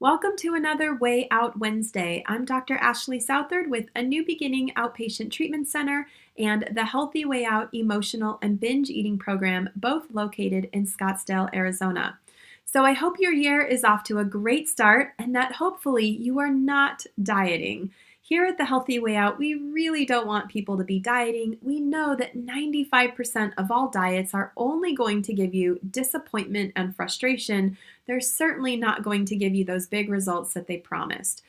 Welcome to another Way Out Wednesday. I'm Dr. Ashley Southard with A New Beginning Outpatient Treatment Center and the Healthy Way Out Emotional and Binge Eating Program, both located in Scottsdale, Arizona. So I hope your year is off to a great start and that hopefully you are not dieting. Here at the Healthy Way Out, we really don't want people to be dieting. We know that 95% of all diets are only going to give you disappointment and frustration. They're certainly not going to give you those big results that they promised.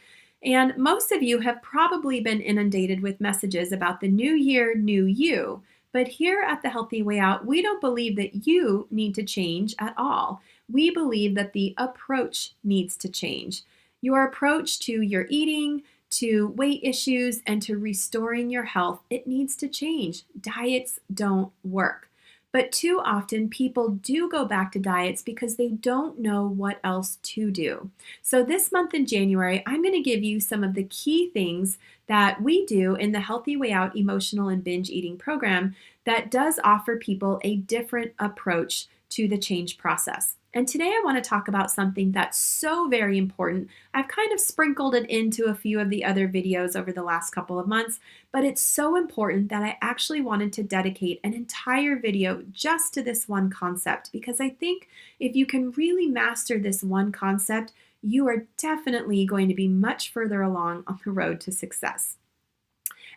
And most of you have probably been inundated with messages about the new year, new you. But here at the Healthy Way Out, we don't believe that you need to change at all. We believe that the approach needs to change. Your approach to your eating, to weight issues, and to restoring your health, it needs to change. Diets don't work. But too often people do go back to diets because they don't know what else to do. So this month in January, I'm going to give you some of the key things that we do in the Healthy Way Out Emotional and Binge Eating Program that does offer people a different approach to the change process. And today I want to talk about something that's so very important. I've kind of sprinkled it into a few of the other videos over the last couple of months, but it's so important that I actually wanted to dedicate an entire video just to this one concept, because I think if you can really master this one concept, you are definitely going to be much further along on the road to success.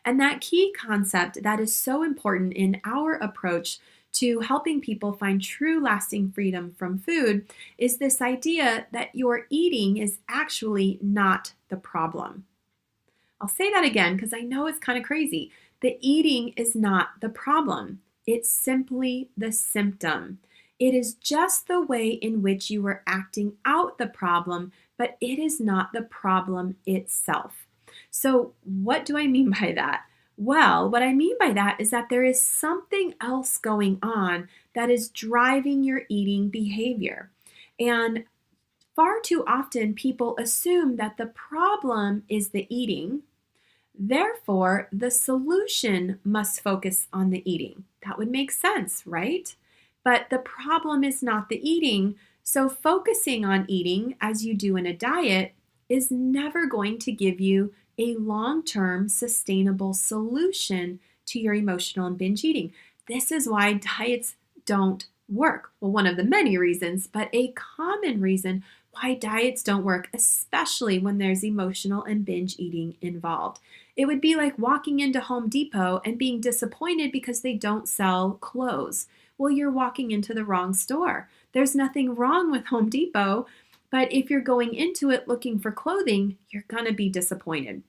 And that key concept that is so important in our approach to helping people find true lasting freedom from food is this idea that your eating is actually not the problem. I'll say that again because I know it's kind of crazy. The eating is not the problem. It's simply the symptom. It is just the way in which you are acting out the problem, but it is not the problem itself. So what do I mean by that? Well, what I mean by that is that there is something else going on that is driving your eating behavior. And far too often people assume that the problem is the eating. Therefore, the solution must focus on the eating. That would make sense, right? But the problem is not the eating. So focusing on eating, as you do in a diet, is never going to give you a long-term sustainable solution to your emotional and binge eating. This is why diets don't work. Well, one of the many reasons, but a common reason why diets don't work, especially when there's emotional and binge eating involved. It would be like walking into Home Depot and being disappointed because they don't sell clothes. Well, you're walking into the wrong store. There's nothing wrong with Home Depot, but if you're going into it looking for clothing, you're going to be disappointed.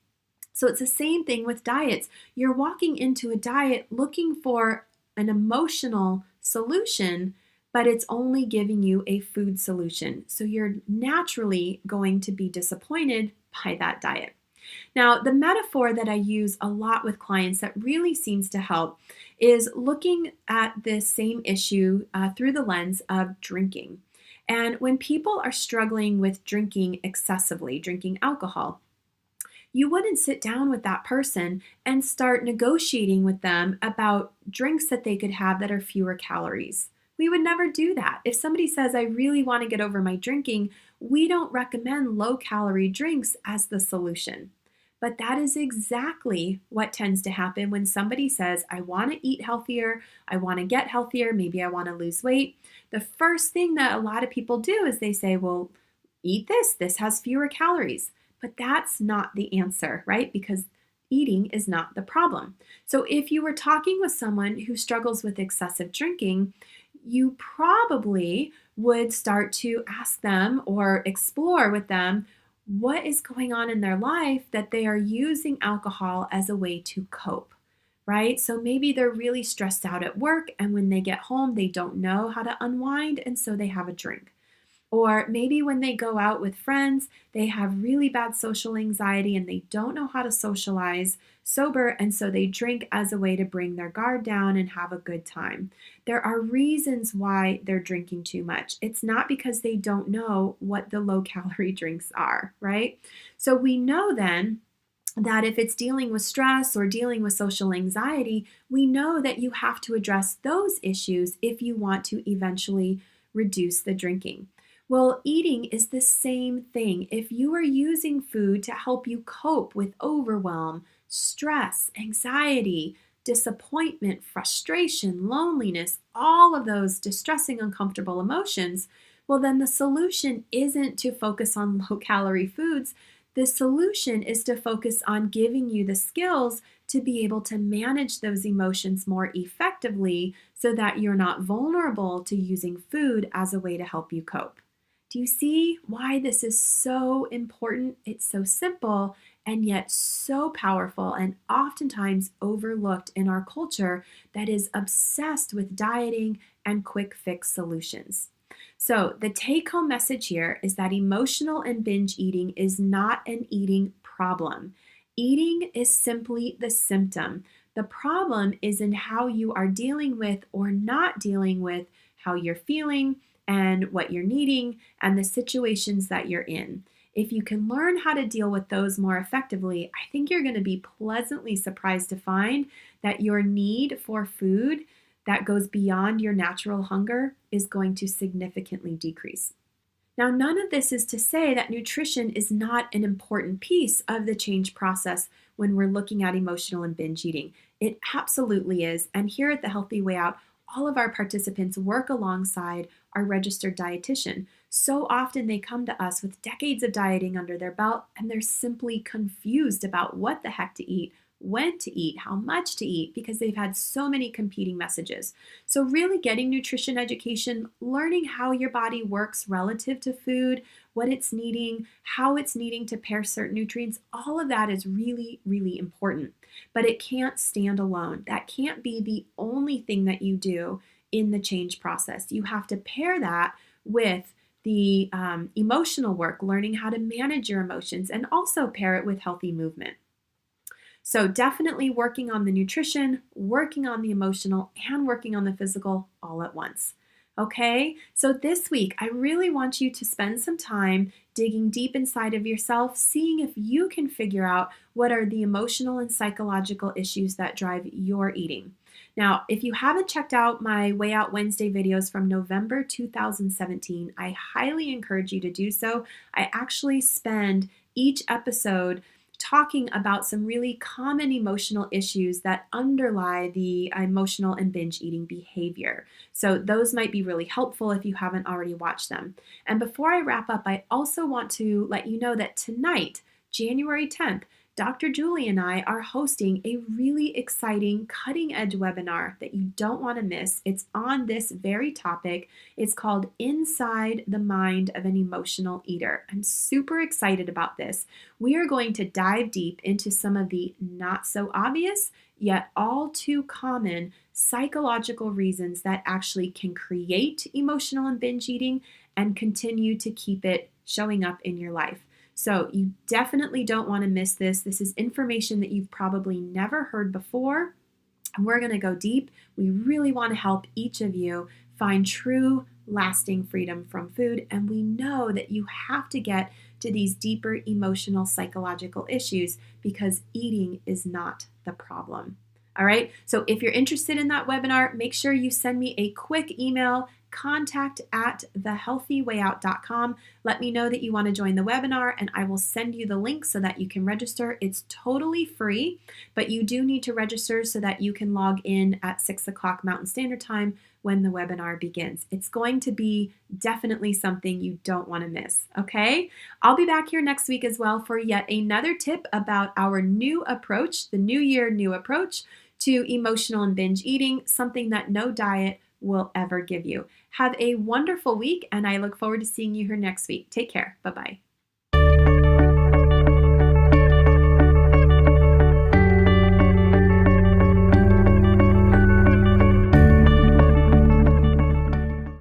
So it's the same thing with diets. You're walking into a diet looking for an emotional solution, but it's only giving you a food solution. So you're naturally going to be disappointed by that diet. Now, the metaphor that I use a lot with clients that really seems to help is looking at this same issue through the lens of drinking. And when people are struggling with drinking excessively, drinking alcohol, you wouldn't sit down with that person and start negotiating with them about drinks that they could have that are fewer calories. We would never do that. If somebody says, I really want to get over my drinking, we don't recommend low-calorie drinks as the solution. But that is exactly what tends to happen when somebody says, I want to eat healthier, I want to get healthier, maybe I want to lose weight. The first thing that a lot of people do is they say, well, eat this. This has fewer calories. But that's not the answer, right? Because eating is not the problem. So if you were talking with someone who struggles with excessive drinking, you probably would start to ask them or explore with them what is going on in their life that they are using alcohol as a way to cope, right? So maybe they're really stressed out at work, and when they get home, they don't know how to unwind, and so they have a drink. Or maybe when they go out with friends, they have really bad social anxiety and they don't know how to socialize sober, and so they drink as a way to bring their guard down and have a good time. There are reasons why they're drinking too much. It's not because they don't know what the low-calorie drinks are, right? So we know then that if it's dealing with stress or dealing with social anxiety, we know that you have to address those issues if you want to eventually reduce the drinking. Well, eating is the same thing. If you are using food to help you cope with overwhelm, stress, anxiety, disappointment, frustration, loneliness, all of those distressing, uncomfortable emotions, well, then the solution isn't to focus on low calorie foods. The solution is to focus on giving you the skills to be able to manage those emotions more effectively so that you're not vulnerable to using food as a way to help you cope. Do you see why this is so important? It's so simple and yet so powerful and oftentimes overlooked in our culture that is obsessed with dieting and quick fix solutions. So, the take home message here is that emotional and binge eating is not an eating problem. Eating is simply the symptom. The problem is in how you are dealing with or not dealing with how you're feeling and what you're needing and the situations that you're in. If you can learn how to deal with those more effectively, I think you're going to be pleasantly surprised to find that your need for food that goes beyond your natural hunger is going to significantly decrease. Now, none of this is to say that nutrition is not an important piece of the change process when we're looking at emotional and binge eating. It absolutely is. And here at The Healthy Way Out, all of our participants work alongside our registered dietitian. So often they come to us with decades of dieting under their belt, and they're simply confused about what the heck to eat, when to eat, how much to eat, because they've had so many competing messages. So really getting nutrition education, learning how your body works relative to food, what it's needing, how it's needing to pair certain nutrients, all of that is really, really important. But it can't stand alone. That can't be the only thing that you do in the change process. You have to pair that with the emotional work, learning how to manage your emotions, and also pair it with healthy movement. So definitely working on the nutrition, working on the emotional, and working on the physical all at once. Okay, so this week, I really want you to spend some time digging deep inside of yourself, seeing if you can figure out what are the emotional and psychological issues that drive your eating. Now, if you haven't checked out my Way Out Wednesday videos from November 2017, I highly encourage you to do so. I actually spend each episode talking about some really common emotional issues that underlie the emotional and binge eating behavior. So those might be really helpful if you haven't already watched them. And before I wrap up, I also want to let you know that tonight, January 10th, Dr. Julie and I are hosting a really exciting cutting edge webinar that you don't want to miss. It's on this very topic. It's called Inside the Mind of an Emotional Eater. I'm super excited about this. We are going to dive deep into some of the not so obvious, yet all too common psychological reasons that actually can create emotional and binge eating and continue to keep it showing up in your life. So you definitely don't want to miss this. This is information that you've probably never heard before. And we're going to go deep. We really want to help each of you find true, lasting freedom from food. And we know that you have to get to these deeper emotional, psychological issues because eating is not the problem. All right. So if you're interested in that webinar, make sure you send me a quick email, contact@thehealthywayout.com. Let me know that you want to join the webinar and I will send you the link so that you can register. It's totally free, but you do need to register so that you can log in at 6 o'clock Mountain Standard Time when the webinar begins. It's going to be definitely something you don't want to miss, okay? I'll be back here next week as well for yet another tip about our new approach, the new year, new approach to emotional and binge eating, something that no diet will ever give you. Have a wonderful week, and I look forward to seeing you here next week. Take care. Bye-bye.